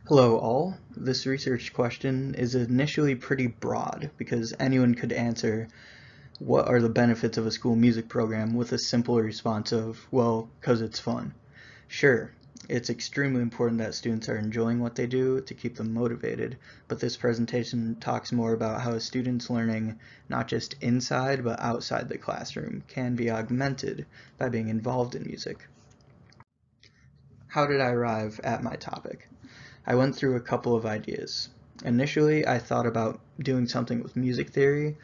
Hello all. This research question is initially pretty broad because anyone could answer what are the benefits of a school music program with a simple response of, well, because it's fun. Sure, it's extremely important that students are enjoying what they do to keep them motivated, but this presentation talks more about how a student's learning, not just inside but outside the classroom, can be augmented by being involved in music. How did I arrive at my topic? I went through a couple of ideas. Initially, I thought about doing something with music theory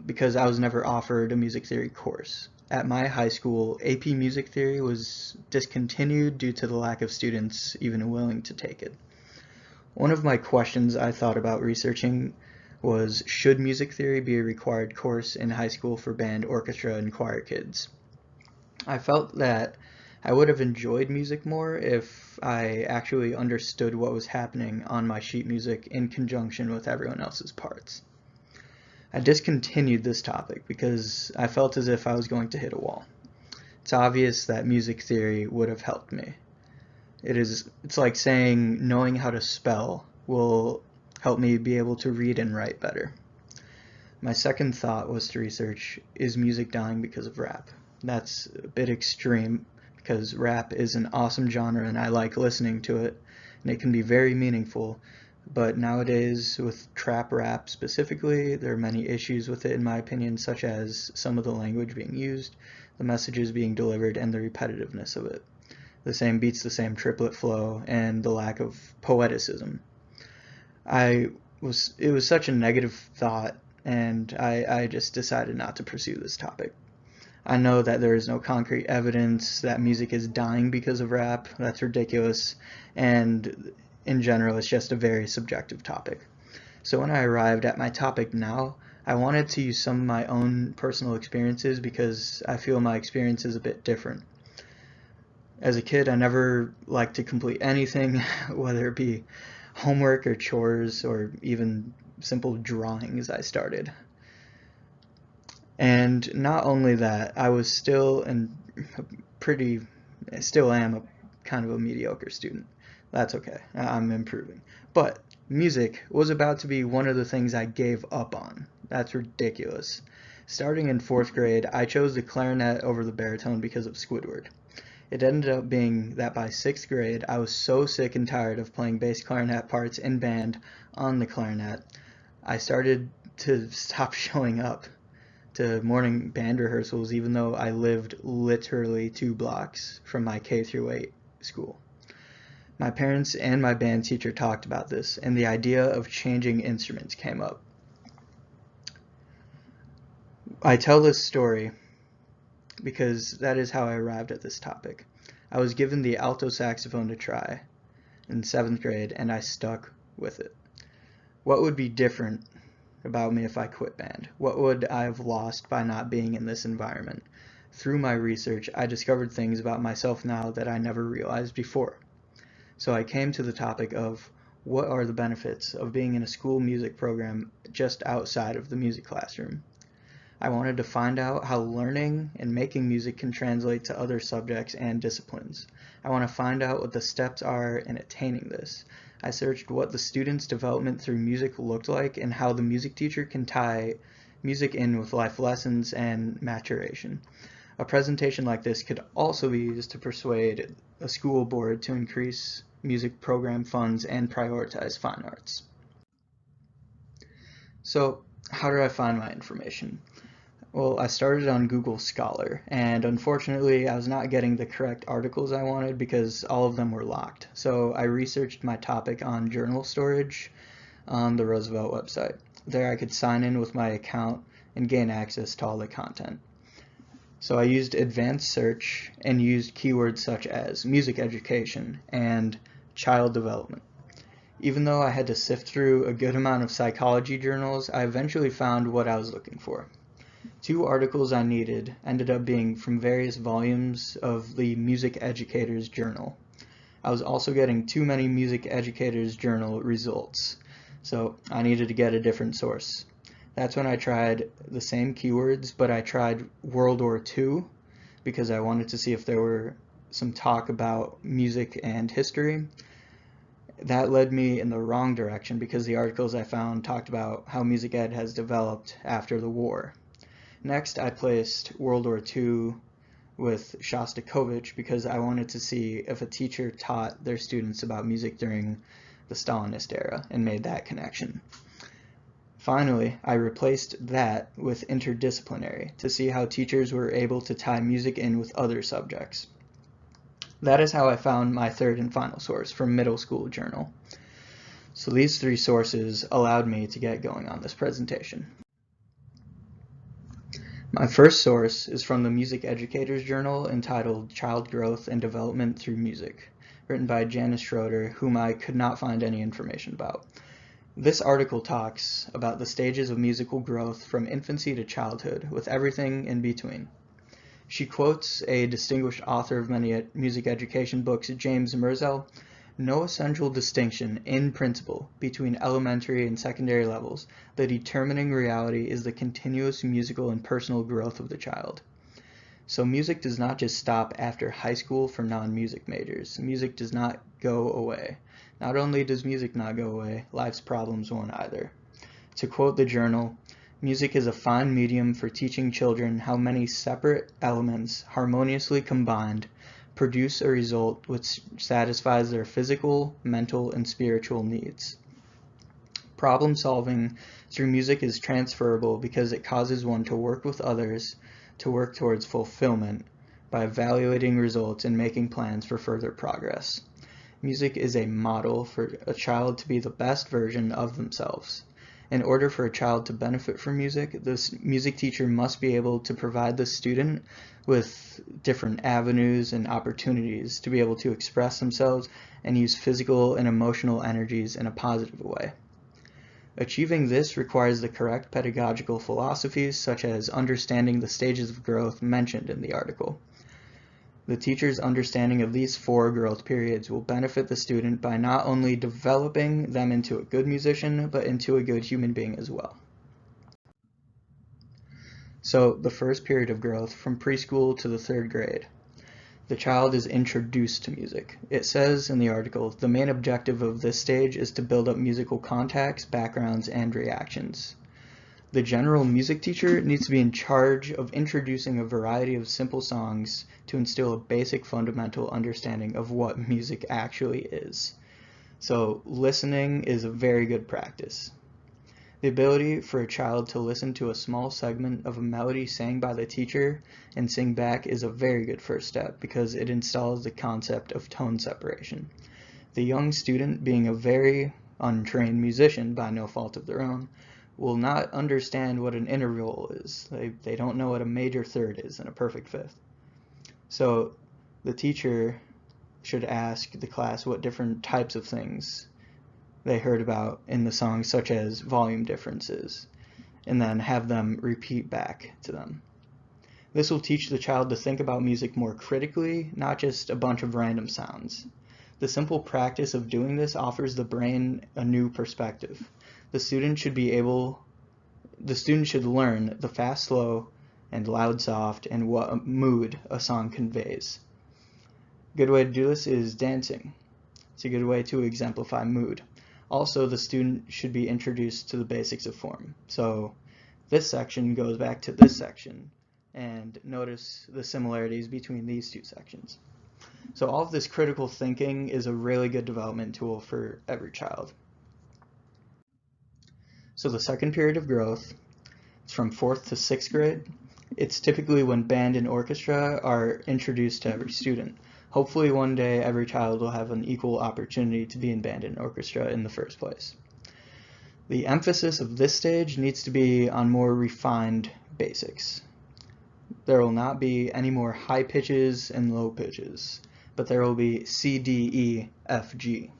because I was never offered a music theory course. At my high school, AP Music Theory was discontinued due to the lack of students even willing to take it. One of my questions I thought about researching was, should music theory be a required course in high school for band, orchestra, and choir kids? I felt that I would have enjoyed music more if I actually understood what was happening on my sheet music in conjunction with everyone else's parts. I discontinued this topic because I felt as if I was going to hit a wall. It's obvious that music theory would have helped me. It's like saying knowing how to spell will help me be able to read and write better. My second thought was to research, is music dying because of rap? That's a bit extreme because rap is an awesome genre and I like listening to it, and it can be very meaningful, but nowadays with trap rap specifically, there are many issues with it in my opinion, such as some of the language being used, the messages being delivered, and the repetitiveness of it. The same beats, the same triplet flow, and the lack of poeticism. It was such a negative thought, and I just decided not to pursue this topic. I know that there is no concrete evidence that music is dying because of rap. That's ridiculous, and in general, it's just a very subjective topic. So when I arrived at my topic now, I wanted to use some of my own personal experiences because I feel my experience is a bit different. As a kid, I never liked to complete anything, whether it be homework or chores or even simple drawings I started. And not only that, I was still still am a kind of a mediocre student. That's okay. I'm improving. But music was about to be one of the things I gave up on. That's ridiculous. Starting in fourth grade, I chose the clarinet over the baritone because of Squidward. It ended up being that by sixth grade, I was so sick and tired of playing bass clarinet parts in band on the clarinet, I started to stop showing up to morning band rehearsals even though I lived literally 2 blocks from my K through 8 school. My parents and my band teacher talked about this, and the idea of changing instruments came up. I tell this story because that is how I arrived at this topic. I was given the alto saxophone to try in 7th grade, and I stuck with it. What would be different about me if I quit band? What would I have lost by not being in this environment? Through my research, I discovered things about myself now that I never realized before. So I came to the topic of what are the benefits of being in a school music program just outside of the music classroom. I wanted to find out how learning and making music can translate to other subjects and disciplines. I want to find out what the steps are in attaining this. I searched what the student's development through music looked like and how the music teacher can tie music in with life lessons and maturation. A presentation like this could also be used to persuade a school board to increase music program funds and prioritize fine arts. So, how did I find my information? Well, I started on Google Scholar, and unfortunately I was not getting the correct articles I wanted because all of them were locked. So I researched my topic on journal storage on the Roosevelt website. There I could sign in with my account and gain access to all the content. So I used advanced search and used keywords such as music education and child development. Even though I had to sift through a good amount of psychology journals, I eventually found what I was looking for. 2 articles I needed ended up being from various volumes of the Music Educators Journal. I was also getting too many Music Educators Journal results, so I needed to get a different source. That's when I tried the same keywords, but I tried World War II because I wanted to see if there were some talk about music and history. That led me in the wrong direction because the articles I found talked about how music ed has developed after the war. Next, I placed World War II with Shostakovich because I wanted to see if a teacher taught their students about music during the Stalinist era and made that connection. Finally, I replaced that with interdisciplinary to see how teachers were able to tie music in with other subjects. That is how I found my third and final source from Middle School Journal. So these three sources allowed me to get going on this presentation. My first source is from the Music Educators Journal entitled Child Growth and Development Through Music, written by Janice Schroeder, whom I could not find any information about. This article talks about the stages of musical growth from infancy to childhood, with everything in between. She quotes a distinguished author of many music education books, James Mersel, "No essential distinction, in principle, between elementary and secondary levels. The determining reality is the continuous musical and personal growth of the child." So music does not just stop after high school for non-music majors. Music does not go away. Not only does music not go away, life's problems won't either. To quote the journal, "Music is a fine medium for teaching children how many separate elements, harmoniously combined, produce a result which satisfies their physical, mental, and spiritual needs. Problem solving through music is transferable because it causes one to work with others to work towards fulfillment by evaluating results and making plans for further progress. Music is a model for a child to be the best version of themselves. In order for a child to benefit from music, this music teacher must be able to provide the student with different avenues and opportunities to be able to express themselves and use physical and emotional energies in a positive way. Achieving this requires the correct pedagogical philosophies, such as understanding the stages of growth mentioned in the article. The teacher's understanding of these 4 growth periods will benefit the student by not only developing them into a good musician, but into a good human being as well." So the first period of growth, from preschool to the 3rd grade. The child is introduced to music. It says in the article, the main objective of this stage is to build up musical contacts, backgrounds, and reactions. The general music teacher needs to be in charge of introducing a variety of simple songs to instill a basic fundamental understanding of what music actually is. So listening is a very good practice. The ability for a child to listen to a small segment of a melody sang by the teacher and sing back is a very good first step because it installs the concept of tone separation. The young student, being a very untrained musician by no fault of their own, will not understand what an interval is. They don't know what a major third is and a perfect fifth. So the teacher should ask the class what different types of things they heard about in the song, such as volume differences, and then have them repeat back to them. This will teach the child to think about music more critically, not just a bunch of random sounds. The simple practice of doing this offers the brain a new perspective. The student should learn the fast, slow, and loud, soft, and what mood a song conveys. A good way to do this is dancing. It's a good way to exemplify mood. Also, the student should be introduced to the basics of form. So this section goes back to this section, and notice the similarities between these 2 sections. So all of this critical thinking is a really good development tool for every child. So the second period of growth is from 4th to 6th grade. It's typically when band and orchestra are introduced to every student. Hopefully one day every child will have an equal opportunity to be in band and orchestra in the first place. The emphasis of this stage needs to be on more refined basics. There will not be any more high pitches and low pitches, but there will be C, D, E, F, G.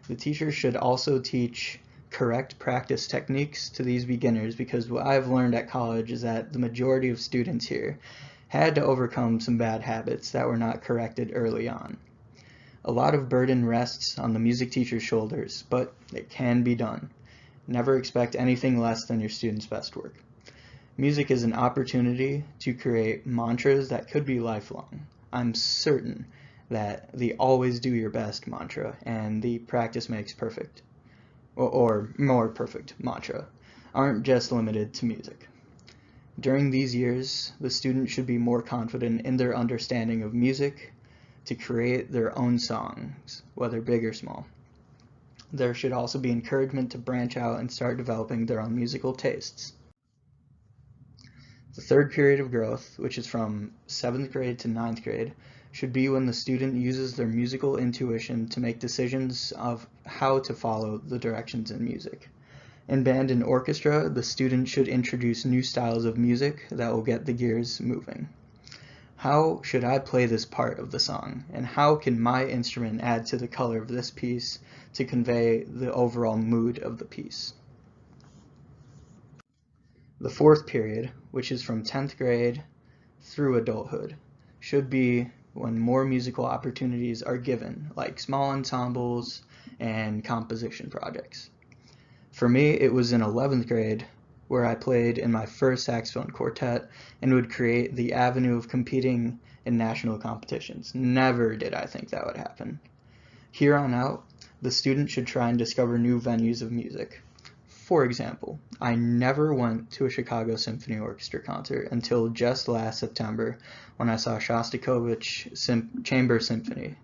The teacher should also teach correct practice techniques to these beginners because what I've learned at college is that the majority of students here had to overcome some bad habits that were not corrected early on. A lot of burden rests on the music teacher's shoulders, but it can be done. Never expect anything less than your student's best work. Music is an opportunity to create mantras that could be lifelong. I'm certain that the always do your best mantra and the practice makes perfect, or more perfect mantra, aren't just limited to music. During these years, the student should be more confident in their understanding of music to create their own songs, whether big or small. There should also be encouragement to branch out and start developing their own musical tastes. The third period of growth, which is from 7th grade to 9th grade, should be when the student uses their musical intuition to make decisions of how to follow the directions in music. In band and orchestra, the student should introduce new styles of music that will get the gears moving. How should I play this part of the song, and how can my instrument add to the color of this piece to convey the overall mood of the piece? The fourth period, which is from 10th grade through adulthood, should be when more musical opportunities are given, like small ensembles and composition projects. For me, it was in 11th grade where I played in my first saxophone quartet and would create the avenue of competing in national competitions. Never did I think that would happen. Here on out, the student should try and discover new venues of music. For example, I never went to a Chicago Symphony Orchestra concert until just last September when I saw Shostakovich Chamber Symphony.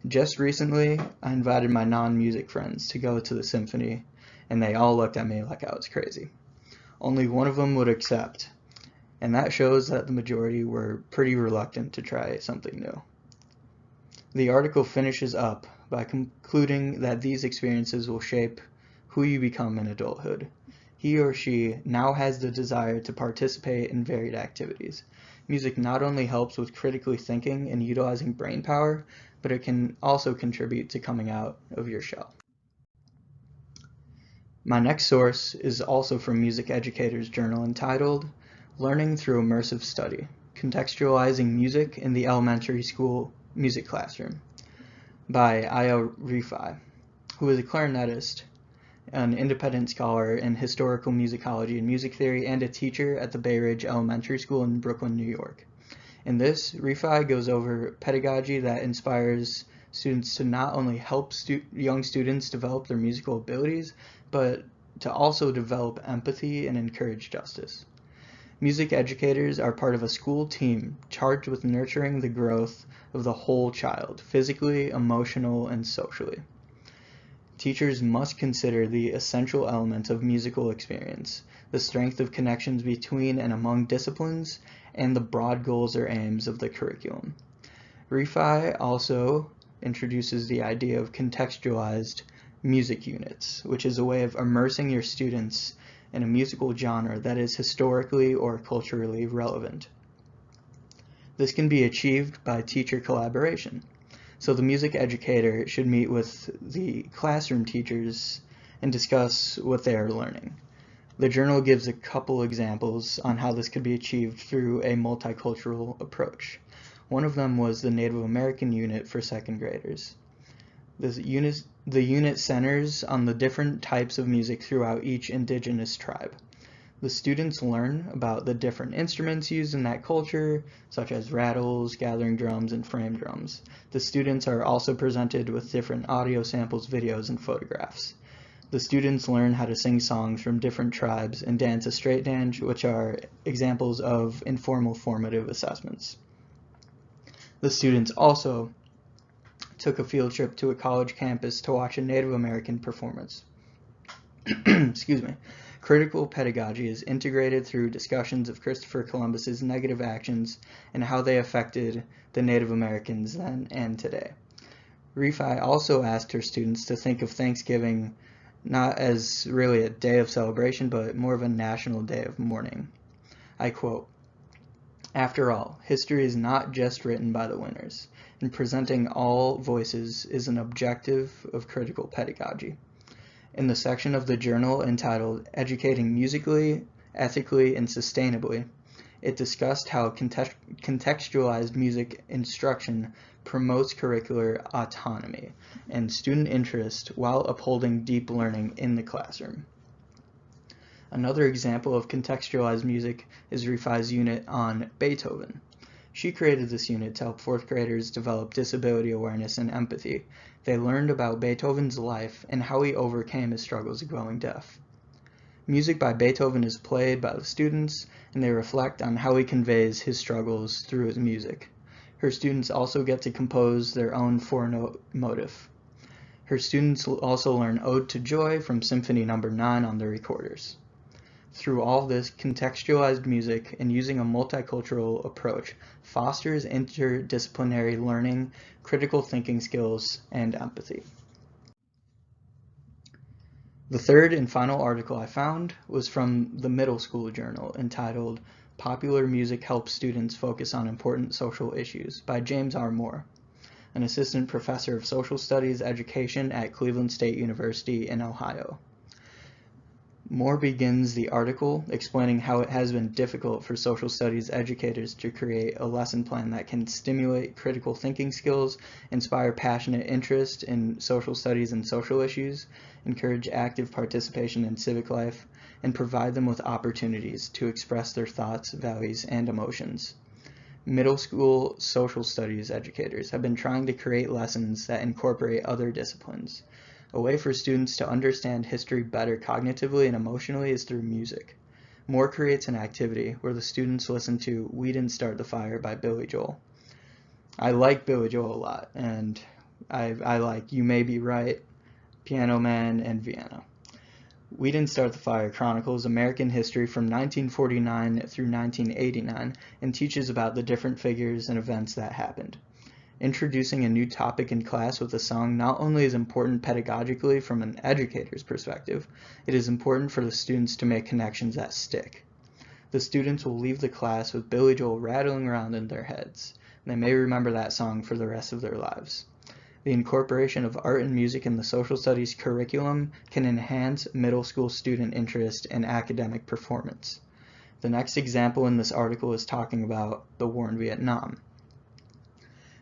Just recently, I invited my non-music friends to go to the symphony, and they all looked at me like I was crazy. Only one of them would accept, and that shows that the majority were pretty reluctant to try something new. The article finishes up by concluding that these experiences will shape who you become in adulthood. He or she now has the desire to participate in varied activities. Music not only helps with critically thinking and utilizing brain power, but it can also contribute to coming out of your shell. My next source is also from Music Educator's journal entitled Learning Through Immersive Study, Contextualizing Music in the Elementary School Music Classroom by Aya Rifai, who is a clarinetist, an independent scholar in historical musicology and music theory, and a teacher at the Bay Ridge Elementary School in Brooklyn, New York. In this, Rifai goes over pedagogy that inspires students to not only help young students develop their musical abilities, but to also develop empathy and encourage justice. Music educators are part of a school team charged with nurturing the growth of the whole child, physically, emotional, and socially. Teachers must consider the essential elements of musical experience, the strength of connections between and among disciplines, and the broad goals or aims of the curriculum. Rifai also introduces the idea of contextualized music units, which is a way of immersing your students in a musical genre that is historically or culturally relevant. This can be achieved by teacher collaboration. So the music educator should meet with the classroom teachers and discuss what they are learning. The journal gives a couple examples on how this could be achieved through a multicultural approach. One of them was the Native American unit for second graders. The unit centers on the different types of music throughout each indigenous tribe. The students learn about the different instruments used in that culture, such as rattles, gathering drums, and frame drums. The students are also presented with different audio samples, videos, and photographs. The students learn how to sing songs from different tribes and dance a straight dance, which are examples of informal formative assessments. The students also took a field trip to a college campus to watch a Native American performance. Excuse me. Critical pedagogy is integrated through discussions of Christopher Columbus's negative actions and how they affected the Native Americans then and today. Rifai also asked her students to think of Thanksgiving not as really a day of celebration, but more of a national day of mourning. I quote, "After all, history is not just written by the winners, and presenting all voices is an objective of critical pedagogy." In the section of the journal entitled Educating Musically, Ethically, and Sustainably, it discussed how contextualized music instruction promotes curricular autonomy and student interest while upholding deep learning in the classroom. Another example of contextualized music is Rifai's unit on Beethoven. She created this unit to help fourth graders develop disability awareness and empathy. They learned about Beethoven's life and how he overcame his struggles of growing deaf. Music by Beethoven is played by the students, and they reflect on how he conveys his struggles through his music. Her students also get to compose their own four-note motif. Her students will also learn Ode to Joy from Symphony No. 9 on their recorders. Through all this, contextualized music and using a multicultural approach fosters interdisciplinary learning, critical thinking skills, and empathy. The third and final article I found was from the middle school journal entitled Popular Music Helps Students Focus on Important Social Issues by James R. Moore, an assistant professor of social studies education at Cleveland State University in Ohio. Moore begins the article explaining how it has been difficult for social studies educators to create a lesson plan that can stimulate critical thinking skills, inspire passionate interest in social studies and social issues, encourage active participation in civic life, and provide them with opportunities to express their thoughts, values, and emotions. Middle school social studies educators have been trying to create lessons that incorporate other disciplines. A way for students to understand history better cognitively and emotionally is through music. Moore creates an activity where the students listen to We Didn't Start the Fire by Billy Joel. I like Billy Joel a lot, and I like You May Be Right, Piano Man, and Vienna. We Didn't Start the Fire chronicles American history from 1949 through 1989 and teaches about the different figures and events that happened. Introducing a new topic in class with a song not only is important pedagogically from an educator's perspective, it is important for the students to make connections that stick. The students will leave the class with Billy Joel rattling around in their heads, and they may remember that song for the rest of their lives. The incorporation of art and music in the social studies curriculum can enhance middle school student interest and academic performance. The next example in this article is talking about the war in Vietnam.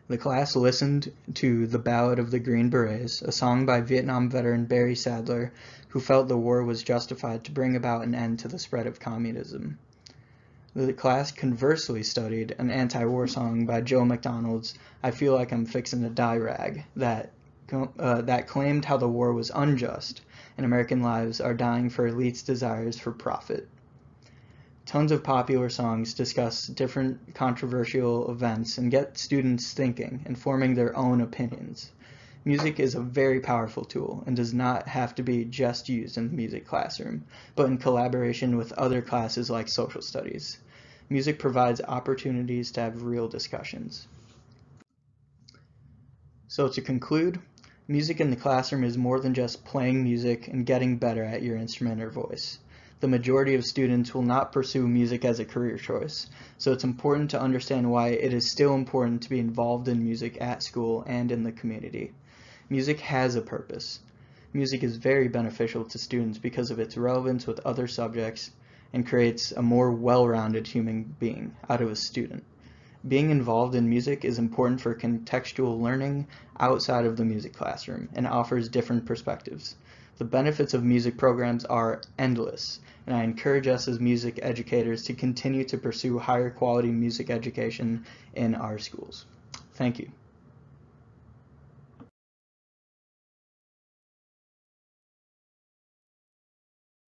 The class listened to The Ballad of the Green Berets, a song by Vietnam veteran Barry Sadler, who felt the war was justified to bring about an end to the spread of communism. The class conversely studied an anti-war song by Joe McDonald's I Feel Like I'm Fixin' to Die Rag that claimed how the war was unjust and American lives are dying for elites' desires for profit. Tons of popular songs discuss different controversial events and get students thinking and forming their own opinions. Music is a very powerful tool and does not have to be just used in the music classroom, but in collaboration with other classes like social studies. Music provides opportunities to have real discussions. So to conclude, music in the classroom is more than just playing music and getting better at your instrument or voice. The majority of students will not pursue music as a career choice, so it's important to understand why it is still important to be involved in music at school and in the community. Music has a purpose. Music is very beneficial to students because of its relevance with other subjects and creates a more well-rounded human being out of a student. Being involved in music is important for contextual learning outside of the music classroom and offers different perspectives. The benefits of music programs are endless, and I encourage us as music educators to continue to pursue higher quality music education in our schools. Thank you.